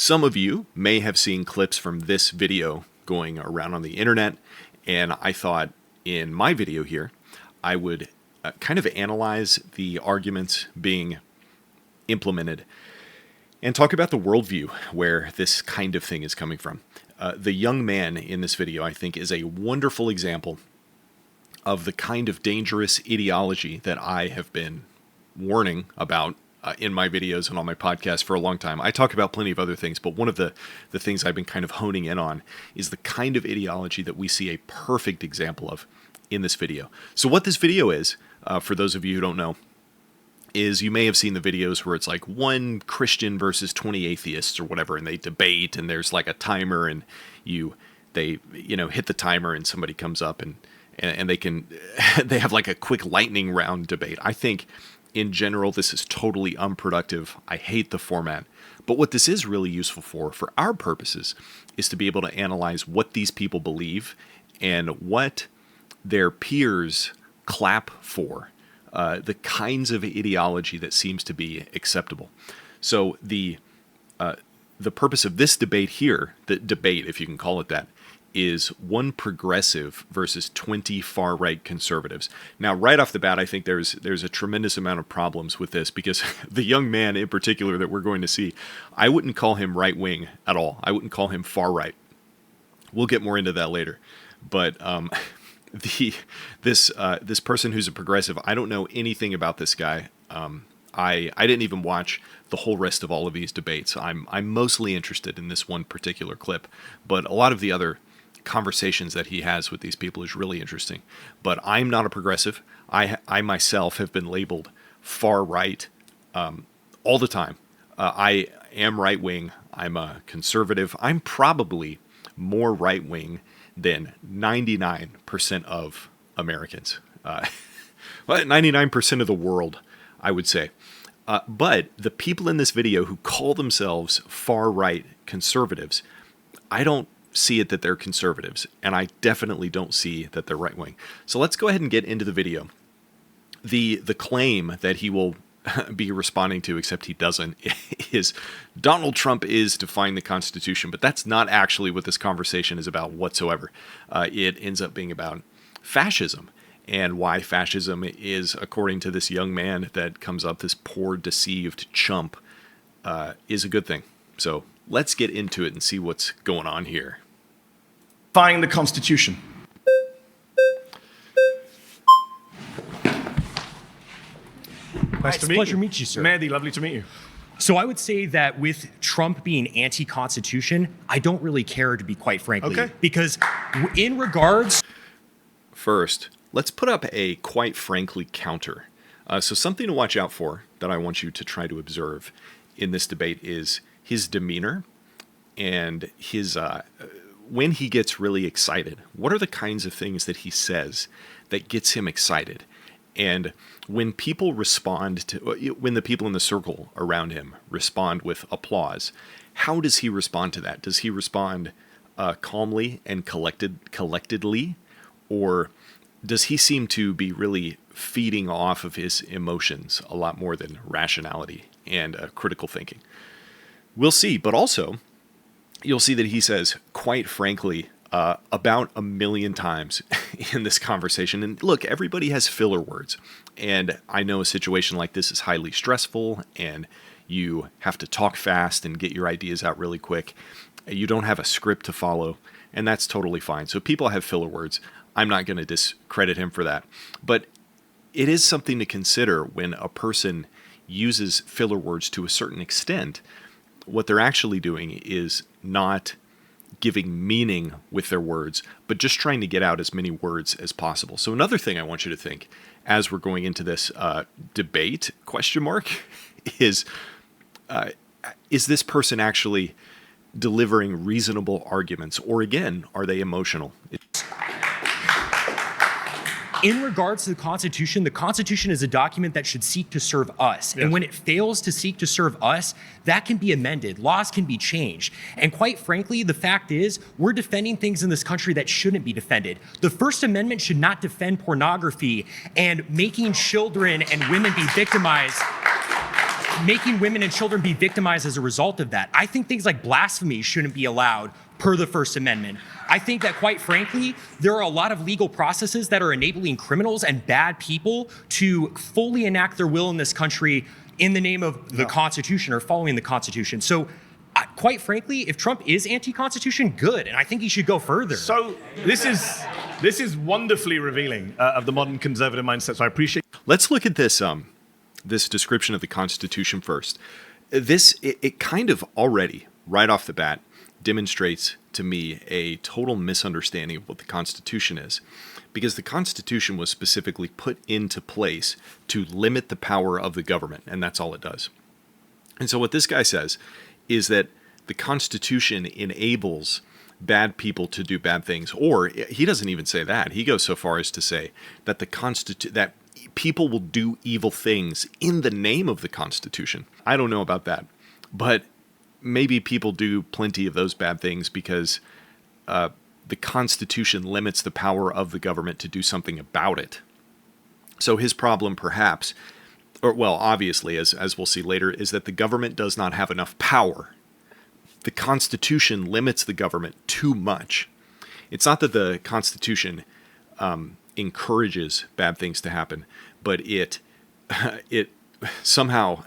Some of you may have seen clips from this video going around on the internet, and I thought in my video here, I would kind of analyze the arguments being implemented and talk about the worldview where this kind of thing is coming from. The young man in this video, I think, is a wonderful example of the kind of dangerous ideology that I have been warning about in my videos and on my podcast for a long time. I talk about plenty of other things, but one of the things I've been kind of honing in on is the kind of ideology that we see a perfect example of in this video. So what this video is, for those of you who don't know, is you may have seen the videos where it's like one Christian versus 20 atheists or whatever, and they debate, and there's like a timer, and they hit the timer, and somebody comes up and they have like a quick lightning round debate. I think in general, this is totally unproductive. I hate the format. But what this is really useful for our purposes, is to be able to analyze what these people believe and what their peers clap for, the kinds of ideology that seems to be acceptable. So the purpose of this debate here, the debate, if you can call it that, is one progressive versus 20 far-right conservatives. Now, right off the bat, I think there's a tremendous amount of problems with this, because the young man in particular that we're going to see, I wouldn't call him right-wing at all. I wouldn't call him far-right. We'll get more into that later. But this person who's a progressive, I don't know anything about this guy. I didn't even watch the whole rest of all of these debates. I'm mostly interested in this one particular clip, but a lot of the other conversations that he has with these people is really interesting. But I'm not a progressive. I myself have been labeled far right all the time. I am right wing. I'm a conservative. I'm probably more right wing than 99% of Americans. Well, 99% of the world, I would say. But the people in this video who call themselves far-right conservatives, I don't see it that they're conservatives, and I definitely don't see that they're right-wing. So let's go ahead and get into the video. The claim that he will be responding to, except he doesn't, is Donald Trump is defying the Constitution, but that's not actually what this conversation is about whatsoever. It ends up being about fascism, and why fascism is, according to this young man that comes up, this poor, deceived chump, is a good thing. So let's get into it and see what's going on here. Defying the Constitution. Nice to meet you. Pleasure to meet you, sir. Mehdi, lovely to meet you. So I would say that with Trump being anti-Constitution, I don't really care, to be quite frankly. Okay. Because in regards... First, let's put up a quite frankly counter. So something to watch out for that I want you to try to observe in this debate is his demeanor and his when he gets really excited. What are the kinds of things that he says that gets him excited? And when people respond to, when the people in the circle around him respond with applause, how does he respond to that? Does he respond calmly and collectedly? Or does he seem to be really feeding off of his emotions a lot more than rationality and critical thinking? We'll see, but also you'll see that he says, quite frankly, about 1 million times in this conversation. And look, everybody has filler words. And I know a situation like this is highly stressful, and you have to talk fast and get your ideas out really quick. You don't have a script to follow, and that's totally fine. So people have filler words. I'm not going to discredit him for that. But it is something to consider when a person uses filler words to a certain extent. What they're actually doing is not giving meaning with their words, but just trying to get out as many words as possible. So another thing I want you to think as we're going into this debate, is this person actually delivering reasonable arguments? Or again, are they emotional? In regards to the Constitution is a document that should seek to serve us. Yes. And when it fails to seek to serve us, that can be amended. Laws can be changed. And quite frankly, the fact is, we're defending things in this country that shouldn't be defended. The First Amendment should not defend pornography and making children and women be victimized. making women and children be victimized as a result of that. I think things like blasphemy shouldn't be allowed per the First Amendment. I think that, quite frankly, there are a lot of legal processes that are enabling criminals and bad people to fully enact their will in this country in the name of the Constitution or following the Constitution. So, quite frankly, if Trump is anti-Constitution, good, and I think he should go further. So this is wonderfully revealing of the modern conservative mindset. So I appreciate. Let's look at this this description of the Constitution first. It kind of already, right off the bat, demonstrates to me a total misunderstanding of what the Constitution is, because the Constitution was specifically put into place to limit the power of the government, and that's all it does. And so what this guy says is that the Constitution enables bad people to do bad things, or he doesn't even say that. He goes so far as to say that that people will do evil things in the name of the Constitution. I don't know about that, but maybe people do plenty of those bad things because the Constitution limits the power of the government to do something about it. So his problem, perhaps, or well, obviously, as we'll see later, is that the government does not have enough power. The Constitution limits the government too much. It's not that the Constitution encourages bad things to happen, but it somehow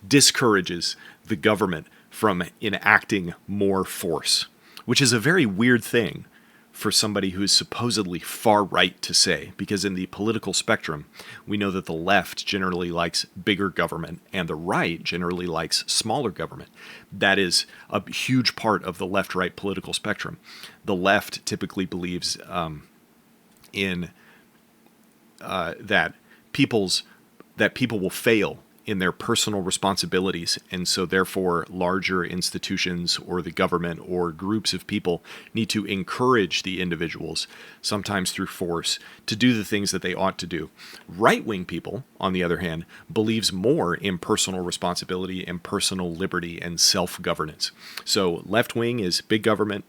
discourages the government from enacting more force, which is a very weird thing for somebody who is supposedly far right to say, because in the political spectrum, we know that the left generally likes bigger government and the right generally likes smaller government. That is a huge part of the left-right political spectrum. The left typically believes in that people will fail in their personal responsibilities, and so therefore larger institutions or the government or groups of people need to encourage the individuals, sometimes through force, to do the things that they ought to do. Right-wing people, on the other hand, believes more in personal responsibility and personal liberty and self-governance. So left-wing is big government,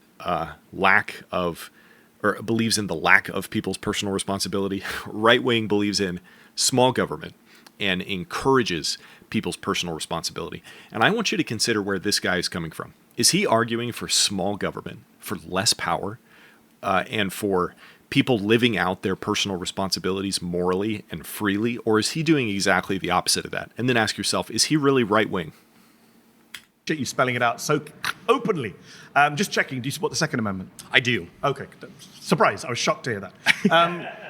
believes in the lack of people's personal responsibility. Right-wing believes in small government and encourages people's personal responsibility. And I want you to consider where this guy is coming from. Is he arguing for small government, for less power, and for people living out their personal responsibilities morally and freely? Or is he doing exactly the opposite of that? And then ask yourself, is he really right-wing? You spelling it out so openly. Just checking, do you support the Second Amendment? I do. Okay, surprise, I was shocked to hear that.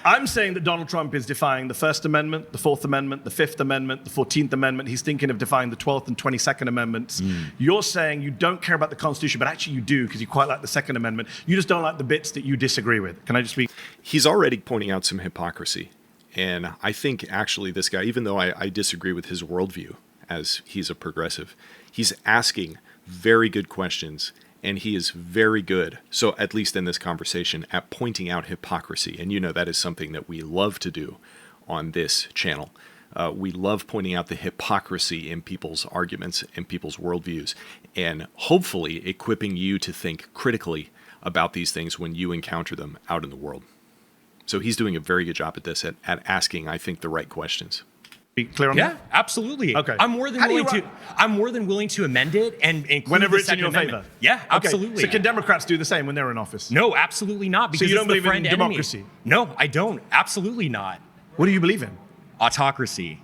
I'm saying that Donald Trump is defying the First Amendment, the Fourth Amendment, the Fifth Amendment, the 14th Amendment. He's thinking of defying the 12th and 22nd Amendments. You're saying you don't care about the Constitution, but actually you do because you quite like the Second Amendment. You just don't like the bits that you disagree with. Can I just be... He's already pointing out some hypocrisy. And I think actually this guy, even though I disagree with his worldview as he's a progressive, he's asking very good questions. And he is very good, so at least in this conversation, at pointing out hypocrisy. And you know that is something that we love to do on this channel. We love pointing out the hypocrisy in people's arguments and people's worldviews, and hopefully equipping you to think critically about these things when you encounter them out in the world. So he's doing a very good job at this, at asking, I think, the right questions. Be clear on that? Yeah, absolutely. Okay. I'm more than willing to amend it and include whenever the it's in Second your Amendment. favor. Yeah, absolutely. Okay. So can Democrats do the same when they're in office? No, absolutely not. Because you don't it's the believe in friend enemy. democracy? No, I don't. Absolutely not. What do you believe in? Autocracy.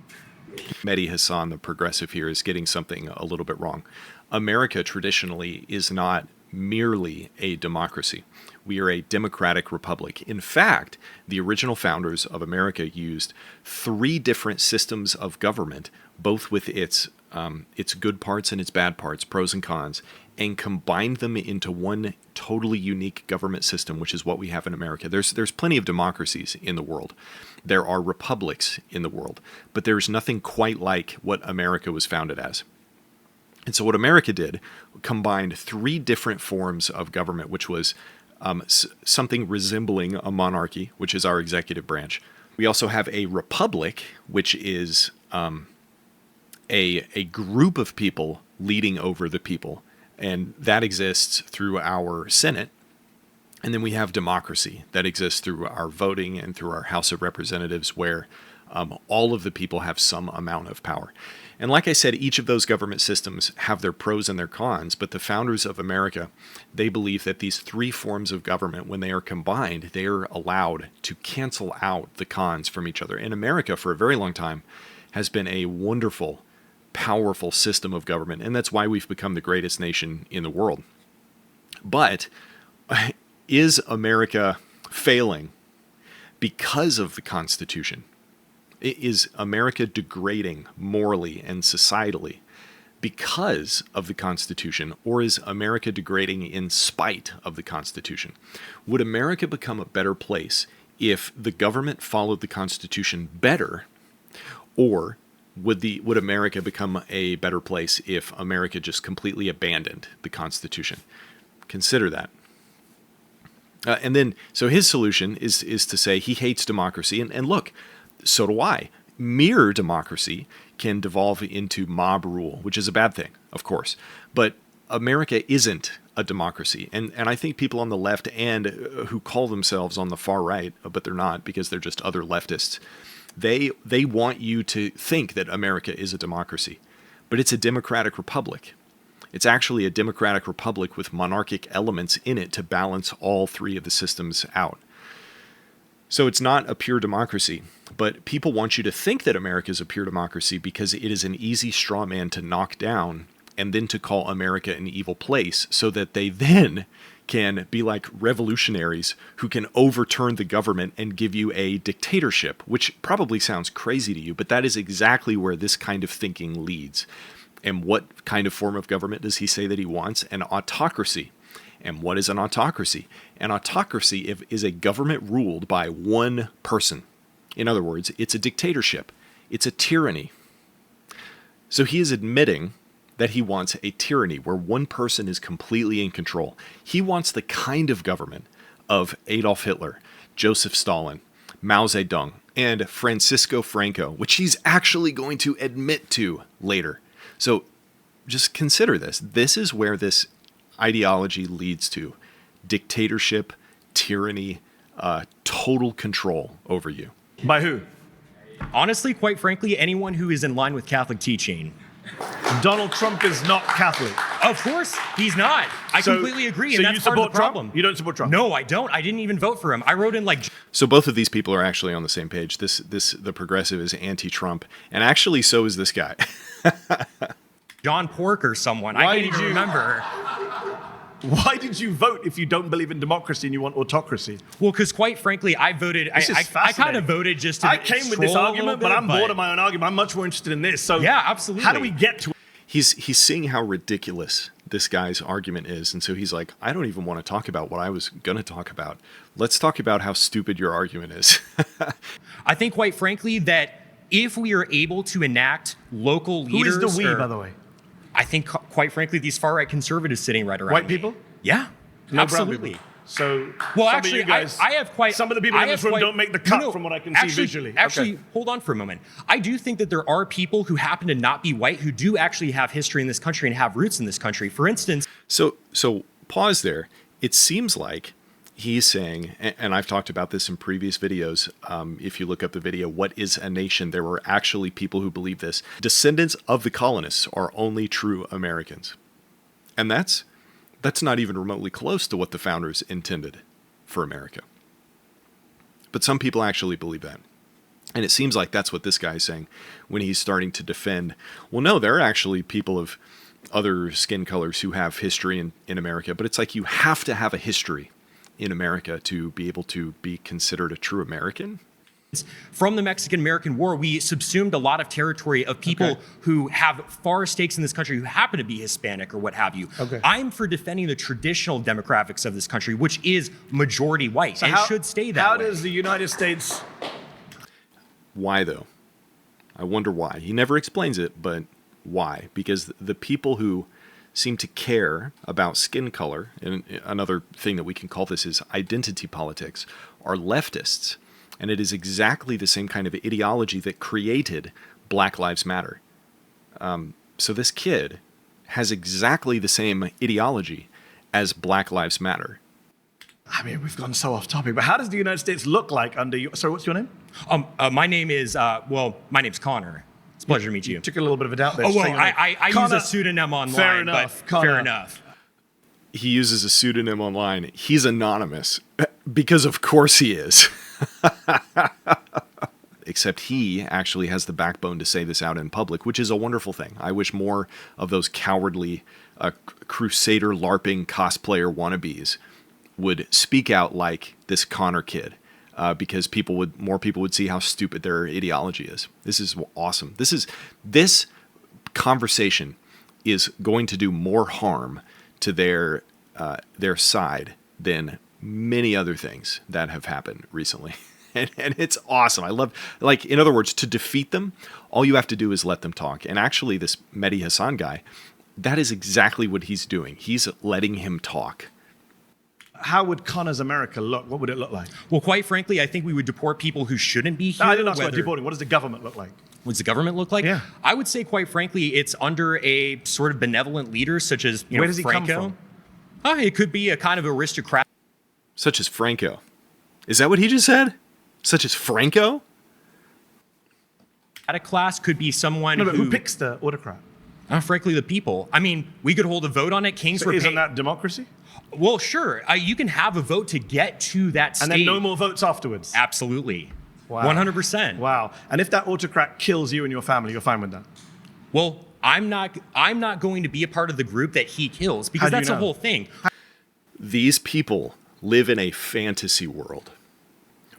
Mehdi Hassan, the progressive here, is getting something a little bit wrong. America traditionally is not merely a democracy. We are a democratic republic. In fact, the original founders of America used 3 different systems of government, both with its good parts and its bad parts, pros and cons, and combined them into one totally unique government system, which is what we have in America. There's plenty of democracies in the world. There are republics in the world, but there's nothing quite like what America was founded as. And so what America did, combined 3 different forms of government, which was something resembling a monarchy, which is our executive branch. We also have a republic, which is a group of people leading over the people, and that exists through our Senate. And then we have democracy that exists through our voting and through our House of Representatives, where All of the people have some amount of power. And like I said, each of those government systems have their pros and their cons, but the founders of America, they believe that these three forms of government, when they are combined, they are allowed to cancel out the cons from each other. And America, for a very long time, has been a wonderful, powerful system of government, and that's why we've become the greatest nation in the world. But is America failing because of the Constitution? Is America degrading morally and societally because of the Constitution, or is America degrading in spite of the Constitution? Would America become a better place if the government followed the Constitution better, or would America become a better place if America just completely abandoned the Constitution? Consider that. And then, so his solution is to say he hates democracy. And look, so do I. Mere democracy can devolve into mob rule, which is a bad thing, of course. But America isn't a democracy. And I think people on the left and who call themselves on the far right, but they're not because they're just other leftists, they want you to think that America is a democracy. But it's a democratic republic. It's actually a democratic republic with monarchic elements in it to balance all three of the systems out. So it's not a pure democracy, but people want you to think that America is a pure democracy because it is an easy straw man to knock down and then to call America an evil place so that they then can be like revolutionaries who can overturn the government and give you a dictatorship, which probably sounds crazy to you, but that is exactly where this kind of thinking leads. And what kind of form of government does he say that he wants? An autocracy. And what is an autocracy? An autocracy is a government ruled by one person. In other words, it's a dictatorship. It's a tyranny. So he is admitting that he wants a tyranny where one person is completely in control. He wants the kind of government of Adolf Hitler, Joseph Stalin, Mao Zedong, and Francisco Franco, which he's actually going to admit to later. So just consider this. This is where this ideology leads to: dictatorship, tyranny, total control over you. By who? Honestly, quite frankly, anyone who is in line with Catholic teaching. Donald Trump is not Catholic. Of course, he's not. I completely agree, and that's part of the problem. Trump? You don't support Trump? No, I don't. I didn't even vote for him. I wrote in like... So both of these people are actually on the same page. The progressive is anti-Trump, and actually so is this guy. John Pork or someone. I can't even remember. Why did you vote if you don't believe in democracy and you want autocracy? Well, because quite frankly, I voted. I kind of voted just to. I came with this argument, but I'm bored of my own argument. I'm much more interested in this. So yeah, absolutely. How do we get to it? He's seeing how ridiculous this guy's argument is, and so he's like, I don't even want to talk about what I was going to talk about. Let's talk about how stupid your argument is. I think, quite frankly, that if we are able to enact local leaders... Who is the we, by the way? I think, quite frankly, these far-right conservatives sitting right around White me. people? Yeah, no absolutely. Brown people. So, well, actually, I have quite... Some of the people in this room don't make the cut from what I can see visually. Actually, okay. Hold on for a moment. I do think that there are people who happen to not be white who do actually have history in this country and have roots in this country. For instance... So pause there. It seems like he's saying, and I've talked about this in previous videos, if you look up the video, What is a Nation? There were actually people who believe this. Descendants of the colonists are only true Americans. And that's not even remotely close to what the founders intended for America. But some people actually believe that. And it seems like that's what this guy is saying when he's starting to defend, well, no, there are actually people of other skin colors who have history in America, but it's like you have to have a history in America to be able to be considered a true American. From the Mexican-American War, we subsumed a lot of territory of people who have far stakes in this country who happen to be Hispanic or what have you. Okay. I'm for defending the traditional demographics of this country, which is majority white, and should stay that way. How does the United States... Why, though? I wonder why. He never explains it, but why? Because the people who seem to care about skin color, and another thing that we can call this is identity politics, are leftists. And it is exactly the same kind of ideology that created Black Lives Matter. So this kid has exactly the same ideology as Black Lives Matter. I mean, we've gone so off topic, but how does the United States look like under you? Sorry, what's your name? My name is, my name's Connor. It's a pleasure to meet you. Took a little bit of a doubt there. Oh, well, I use a pseudonym online. Fair enough. But fair enough. He uses a pseudonym online. He's anonymous because of course he is. Except he actually has the backbone to say this out in public, which is a wonderful thing. I wish more of those cowardly crusader LARPing cosplayer wannabes would speak out like this Connor kid, because more people would see how stupid their ideology is. This is awesome. This conversation is going to do more harm to their side than many other things that have happened recently. And it's awesome. I love, like, in other words, to defeat them, all you have to do is let them talk. And actually, this Mehdi Hassan guy, that is exactly what he's doing. He's letting him talk. How would Connor's America look? What would it look like? Well, quite frankly, I think we would deport people who shouldn't be here. No, I didn't ask about deporting. What does the government look like? What does the government look like? Yeah. I would say, quite frankly, it's under a sort of benevolent leader such as Where does he Franco. come from? It could be a kind of aristocrat. Such as Franco. Is that what he just said? Such as Franco? At a class could be someone No, but who picks the autocrat? Frankly, the people. I mean, we could hold a vote on it. Kings So were isn't paid. that democracy? Well, sure. You can have a vote to get to that stage. And then no more votes afterwards? Absolutely. Wow. 100%. Wow. And if that autocrat kills you and your family, you're fine with that? Well, I'm not going to be a part of the group that he kills, because How do you that's the know? whole thing. These people live in a fantasy world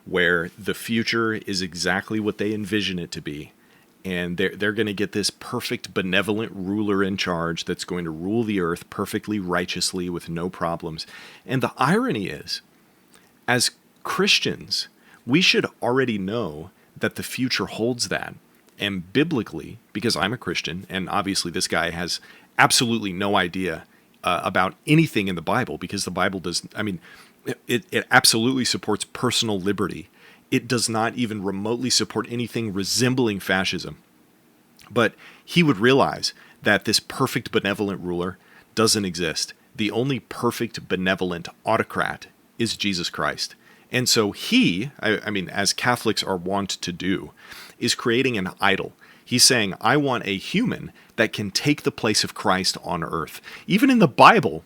where the future is exactly what they envision it to be. And they're going to get this perfect, benevolent ruler in charge that's going to rule the earth perfectly righteously with no problems. And the irony is, as Christians, we should already know that the future holds that. And biblically, because I'm a Christian, and obviously this guy has absolutely no idea about anything in the Bible, because the Bible does, I mean, it absolutely supports personal liberty. It does not even remotely support anything resembling fascism. But he would realize that this perfect benevolent ruler doesn't exist. The only perfect benevolent autocrat is Jesus Christ. And so he, I mean, as Catholics are wont to do, is creating an idol. He's saying, I want a human that can take the place of Christ on earth. Even in the Bible,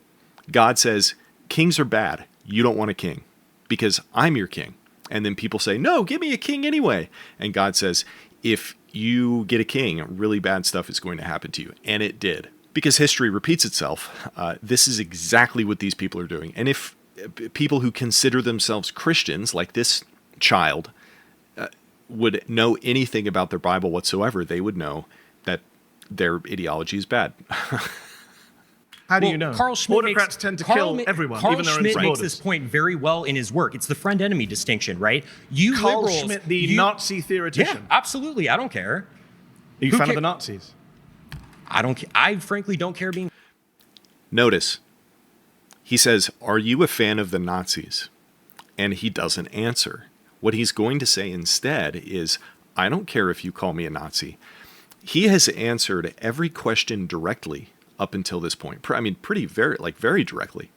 God says, kings are bad. You don't want a king because I'm your king. And then people say, no, give me a king anyway. And God says, if you get a king, really bad stuff is going to happen to you. And it did. Because history repeats itself. This is exactly what these people are doing. And if people who consider themselves Christians, like this child, would know anything about their Bible whatsoever, they would know that their ideology is bad. How do you know? Carl Schmitt Autocrats tend to kill everyone, Carl even their own Schmitt makes supporters. this point very well in his work. It's the friend-enemy distinction, right? You Carl liberals, Schmitt, the Nazi theoretician. Yeah, absolutely. I don't care. Are you Who a fan of ca- the Nazis? I don't. I frankly don't care being. Notice, he says, are you a fan of the Nazis? And he doesn't answer. What he's going to say instead is, I don't care if you call me a Nazi. He has answered every question directly up until this point. I mean, very directly.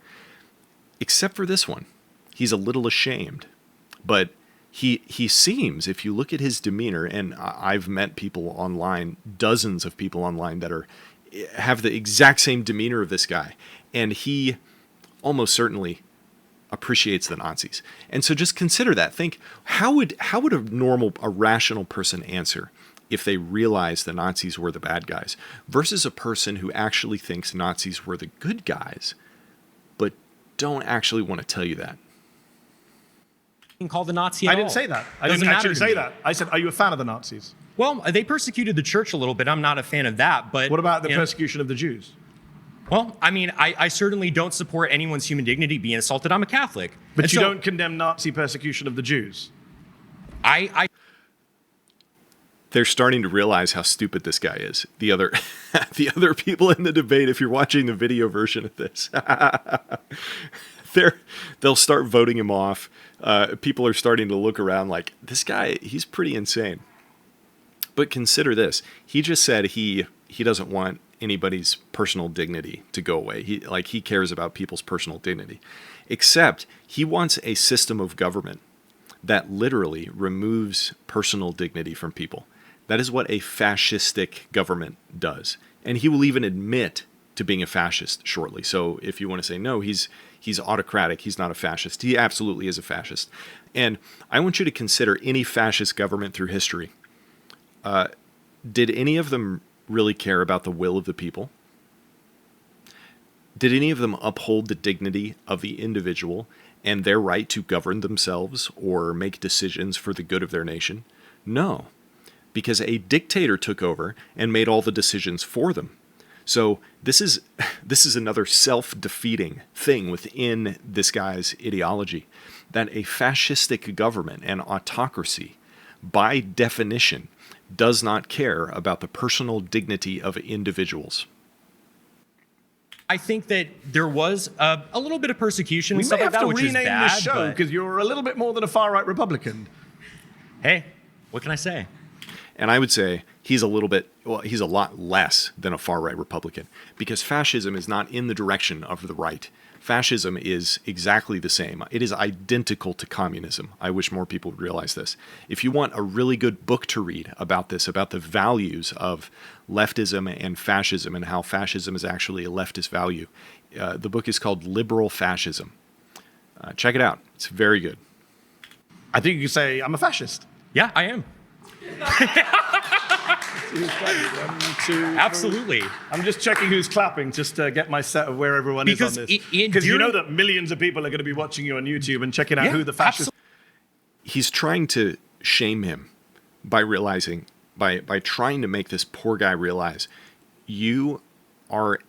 Except for this one. He's a little ashamed. But he seems, if you look at his demeanor, and I've met people online, dozens of people online that have the exact same demeanor of this guy. And he almost certainly appreciates the Nazis. And so just consider that. Think, how would a rational person answer if they realized the Nazis were the bad guys versus a person who actually thinks Nazis were the good guys, but don't actually want to tell you that? Call the Nazi. I didn't say that. I Doesn't didn't matter actually to say me. that. I said, are you a fan of the Nazis? Well, they persecuted the church a little bit. I'm not a fan of that. But What about the you know, persecution of the Jews? Well, I mean, I certainly don't support anyone's human dignity being assaulted. I'm a Catholic. But And you so don't condemn Nazi persecution of the Jews. I They're starting to realize how stupid this guy is. The other people in the debate, if you're watching the video version of this, they'll start voting him off. People are starting to look around like, this guy, he's pretty insane. But consider this. He just said he he doesn't want anybody's personal dignity to go away. He cares about people's personal dignity. Except he wants a system of government that literally removes personal dignity from people. That is what a fascistic government does. And he will even admit to being a fascist shortly. So if you want to say, no, he's autocratic, he's not a fascist. He absolutely is a fascist. And I want you to consider any fascist government through history. Did any of them really care about the will of the people? Did any of them uphold the dignity of the individual and their right to govern themselves or make decisions for the good of their nation? No, because a dictator took over and made all the decisions for them. So this is another self-defeating thing within this guy's ideology, that a fascistic government, an autocracy, by definition, does not care about the personal dignity of individuals. I think that there was a little bit of persecution We and may stuff like have that, to which is rename bad. this show But because you're a little bit more than a far-right Republican. hey, what can I say? And I would say he's a lot less than a far-right Republican, because fascism is not in the direction of the right. Fascism is exactly the same. It is identical to communism. I wish more people would realize this. If you want a really good book to read about this, about the values of leftism and fascism and how fascism is actually a leftist value, the book is called Liberal Fascism. Check it out. It's very good. I think you could say I'm a fascist. Yeah, I am. Absolutely. I'm just checking who's clapping just to get my set of where everyone Because is on this. in Because you know during- that millions of people are going to be watching you on YouTube and checking out Yeah, who the fascist. He's trying to shame him by realizing, by trying to make this poor guy realize you are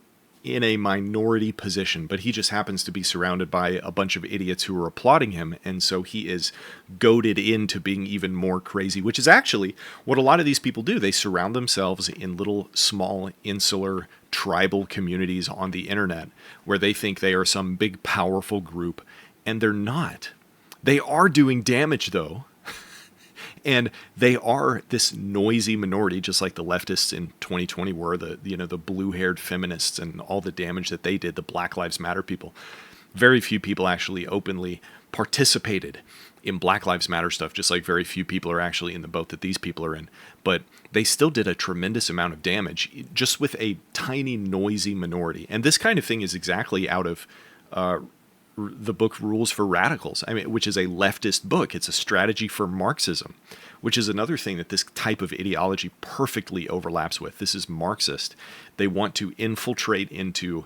in a minority position, but he just happens to be surrounded by a bunch of idiots who are applauding him, and so he is goaded into being even more crazy, which is actually what a lot of these people do. They surround themselves in little, small, insular, tribal communities on the internet where they think they are some big, powerful group, and they're not. They are doing damage, though. And they are this noisy minority, just like the leftists in 2020 were, the blue-haired feminists and all the damage that they did, the Black Lives Matter people. Very few people actually openly participated in Black Lives Matter stuff, just like very few people are actually in the boat that these people are in. But they still did a tremendous amount of damage just with a tiny, noisy minority. And this kind of thing is exactly out of the book Rules for Radicals, which is a leftist book. It's a strategy for Marxism, which is another thing that this type of ideology perfectly overlaps with. This is Marxist. They want to infiltrate into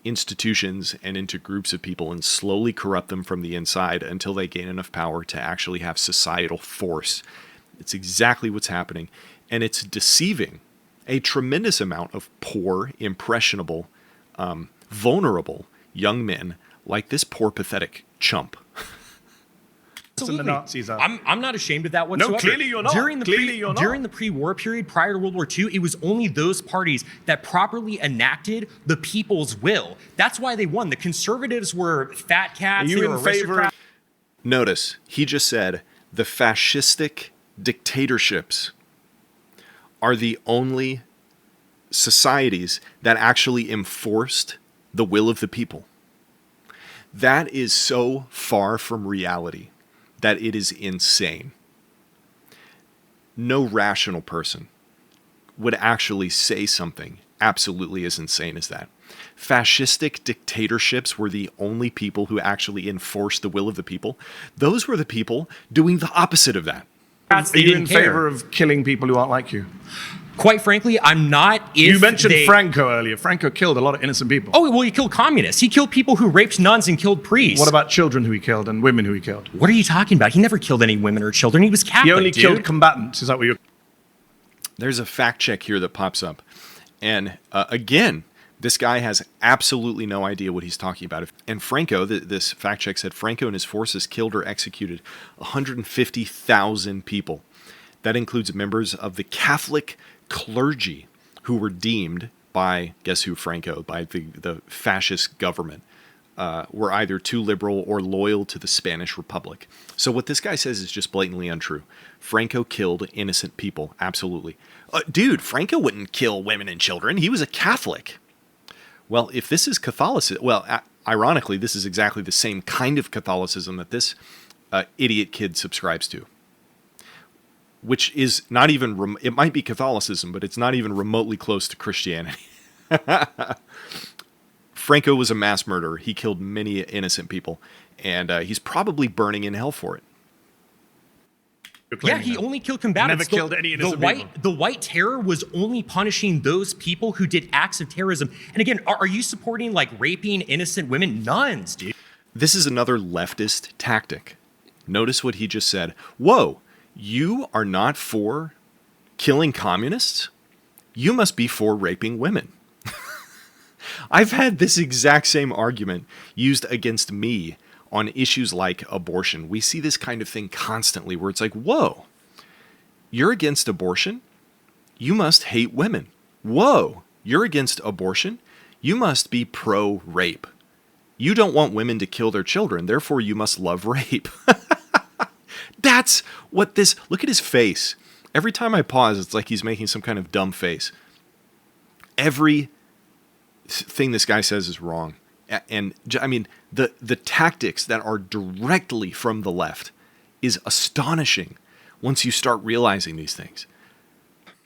institutions and into groups of people and slowly corrupt them from the inside until they gain enough power to actually have societal force. It's exactly what's happening, and it's deceiving a tremendous amount of poor, impressionable, vulnerable young men like this poor, pathetic chump. And the Nazis are. I'm not ashamed of that whatsoever. clearly you're not. During the Clearly you're not. During the pre-war period, prior to World War II, it was only those parties that properly enacted the people's will. That's why they won. The conservatives were fat cats. Are you they in were favor of- aristocrats. Notice, he just said the fascistic dictatorships are the only societies that actually enforced the will of the people. That is so far from reality that it is insane. No rational person would actually say something absolutely as insane as that. Fascistic dictatorships were the only people who actually enforced the will of the people. Those were the people doing the opposite of that. Are They you didn't in care. favor of killing people who aren't like you? Quite frankly, I'm not. If You mentioned they- Franco earlier. Franco killed a lot of innocent people. Oh, well, he killed communists. He killed people who raped nuns and killed priests. What about children who he killed and women who he killed? What are you talking about? He never killed any women or children. He was Catholic, He only dude. killed combatants. Is that what you're... There's a fact check here that pops up. And again, this guy has absolutely no idea what he's talking about. And Franco, this fact check said, Franco and his forces killed or executed 150,000 people. That includes members of the Catholic clergy who were deemed by, guess who, Franco, by the fascist government, were either too liberal or loyal to the Spanish Republic. So what this guy says is just blatantly untrue. Franco killed innocent people, absolutely. Dude, Franco wouldn't kill women and children. He was a Catholic. Well, if this is Catholicism, ironically, this is exactly the same kind of Catholicism that this idiot kid subscribes to, which is not even, it might be Catholicism, but it's not even remotely close to Christianity. Franco was a mass murderer. He killed many innocent people, and he's probably burning in hell for it. Yeah, he only killed combatants. Never killed any innocent people. The White Terror was only punishing those people who did acts of terrorism. And again, are you supporting like raping innocent women? Nuns, dude. This is another leftist tactic. Notice what he just said. Whoa, you are not for killing communists? You must be for raping women. I've had this exact same argument used against me on issues like abortion. We see this kind of thing constantly where it's like, whoa, you're against abortion? You must hate women. Whoa, you're against abortion? You must be pro-rape. You don't want women to kill their children, therefore you must love rape. That's what this, look at his face. Every time I pause, it's like he's making some kind of dumb face. Every thing this guy says is wrong. And I mean, the tactics that are directly from the left is astonishing once you start realizing these things.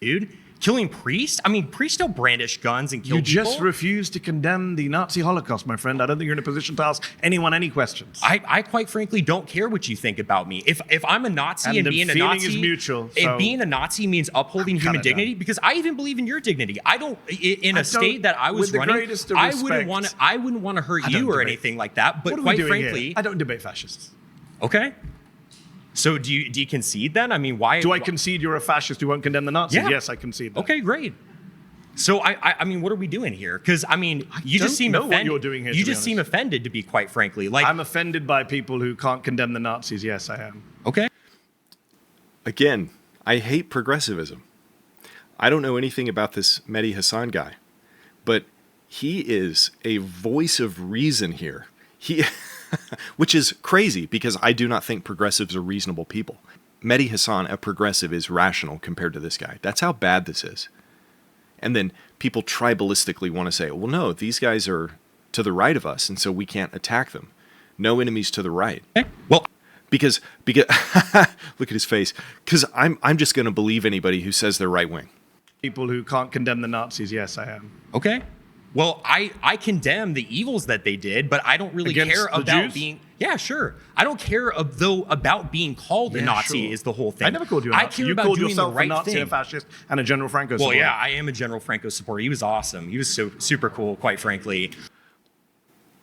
Dude, killing priests? I mean, priests don't brandish guns and kill people. You just refuse to condemn the Nazi Holocaust, my friend. I don't think you're in a position to ask anyone any questions. I quite frankly don't care what you think about me. If I'm a Nazi and being a feeling Nazi is mutual, if being a Nazi means upholding human dignity, because I even believe in your dignity. I don't in a state that I was running, I wouldn't want to hurt you or anything like that. But quite frankly, I don't debate fascists. Okay. So do you concede then? I mean, why? Do I concede you're a fascist who won't condemn the Nazis? Yeah. Yes, I concede that. Okay, great. So I mean, what are we doing here? Because I mean, you just seem know offended. what you're doing here, You to be just seem honest. offended, to be quite frankly. Like I'm offended by people who can't condemn the Nazis. Yes, I am. okay. Again, I hate progressivism. I don't know anything about this Mehdi Hassan guy, but he is a voice of reason here. Which is crazy because I do not think progressives are reasonable people. Mehdi Hassan, a progressive, is rational compared to this guy. That's how bad this is. And then people tribalistically want to say, well, no, these guys are to the right of us, and so we can't attack them. No enemies to the right. Okay. Well, Because look at his face. Because I'm just going to believe anybody who says they're right wing. People who can't condemn the Nazis. Yes, I am. okay. Well, I condemn the evils that they did, but I don't really Against care the about Jews? being. Yeah, sure. I don't care about being called a Yeah, Nazi. sure. Is the whole thing. I never called you a Nazi. I care You about called doing yourself the right a Nazi, thing. a fascist, and a General Franco Well, supporter. yeah, I am a General Franco supporter. He was awesome. He was so super cool, quite frankly.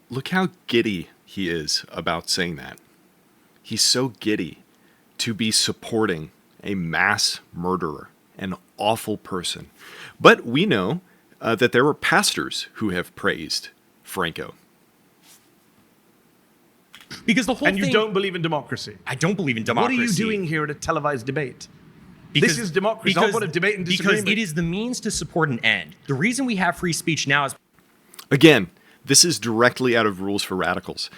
Look how giddy he is about saying that. He's so giddy to be supporting a mass murderer, an awful person. But we know that there were pastors who have praised Franco. Because the whole And thing. you don't believe in democracy. I don't believe in What democracy. are you doing here at a televised debate? Because- This is democracy. Not what a debate and disagreement. Because it is the means to support an end. The reason we have free speech now is Again, this is directly out of Rules for Radicals.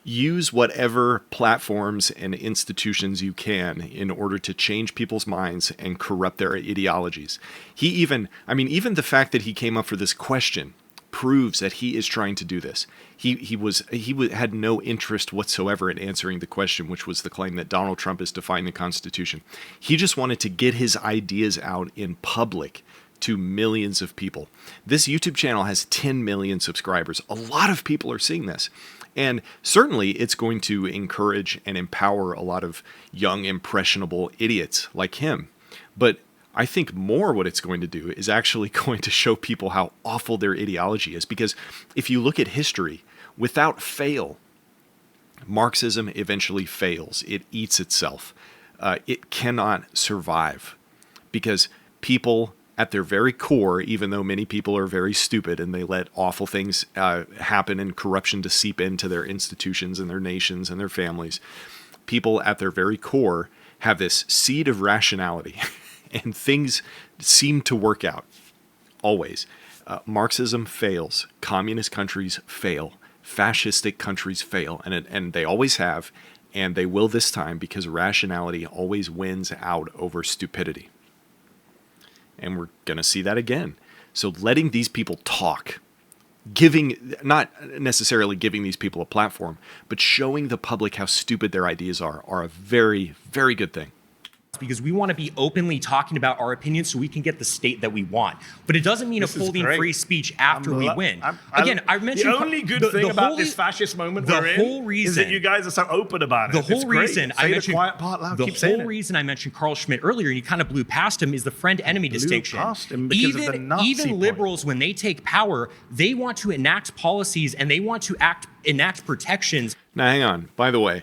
Use whatever platforms and institutions you can in order to change people's minds and corrupt their ideologies. Even the fact that he came up for this question proves that he is trying to do this. He had no interest whatsoever in answering the question, which was the claim that Donald Trump is defying the Constitution. He just wanted to get his ideas out in public to millions of people. This YouTube channel has 10 million subscribers. A lot of people are seeing this. And certainly it's going to encourage and empower a lot of young, impressionable idiots like him. But I think more what it's going to do is actually going to show people how awful their ideology is. Because if you look at history, without fail, Marxism eventually fails. It eats itself. It cannot survive because people at their very core, even though many people are very stupid and they let awful things happen and corruption to seep into their institutions and their nations and their families, people at their very core have this seed of rationality and things seem to work out always. Marxism fails. Communist countries fail. Fascistic countries fail. And they always have, and they will this time, because rationality always wins out over stupidity. And we're going to see that again. So letting these people talk, not necessarily giving these people a platform, but showing the public how stupid their ideas are a very, very good thing. Because we want to be openly talking about our opinions so we can get the state that we want. But it doesn't mean upholding free speech after we win. Again, I mentioned the only good thing about this fascist moment we're in is that you guys are so open about it. The whole reason I mentioned the quiet part loud. The whole reason I mentioned Carl Schmitt earlier, and you kind of blew past him, is the friend-enemy distinction. Past him because of the Nazi even liberals, when they take power, they want to enact policies and they want to enact protections. Now, hang on. By the way,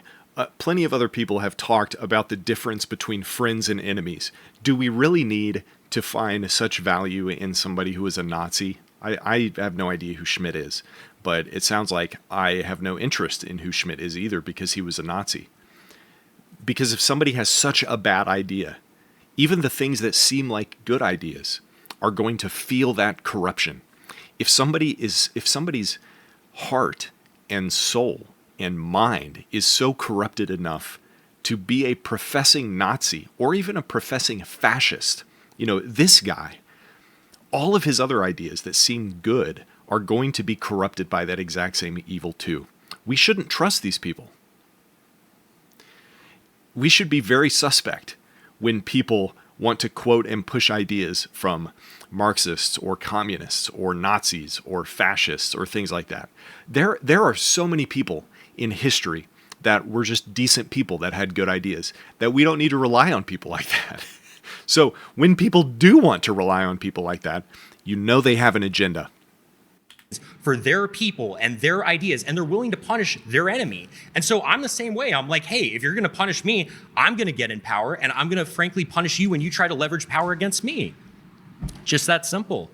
plenty of other people have talked about the difference between friends and enemies. Do we really need to find such value in somebody who is a Nazi? I have no idea who Schmitt is, but it sounds like I have no interest in who Schmitt is either because he was a Nazi. Because if somebody has such a bad idea, even the things that seem like good ideas are going to feel that corruption. If somebody's heart and soul and mind is so corrupted enough to be a professing Nazi or even a professing fascist, this guy, all of his other ideas that seem good are going to be corrupted by that exact same evil too. We shouldn't trust these people. We should be very suspect when people want to quote and push ideas from Marxists or communists or Nazis or fascists or things like that. There are so many people in history that were just decent people that had good ideas, that we don't need to rely on people like that. So when people do want to rely on people like that, they have an agenda. For their people and their ideas, and they're willing to punish their enemy. And so I'm the same way. I'm like, hey, if you're going to punish me, I'm going to get in power, and I'm going to frankly punish you when you try to leverage power against me. Just that simple.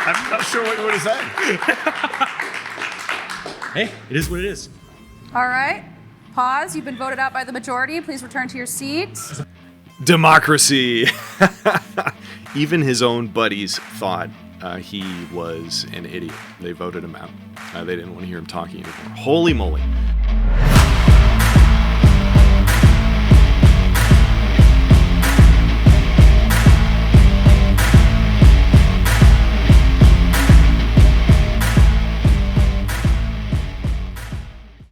I'm not sure what you want to say. Hey, it is what it is. All right. Pause. You've been voted out by the majority. Please return to your seat. Democracy. Even his own buddies thought he was an idiot. They voted him out. They didn't want to hear him talking anymore. Holy moly.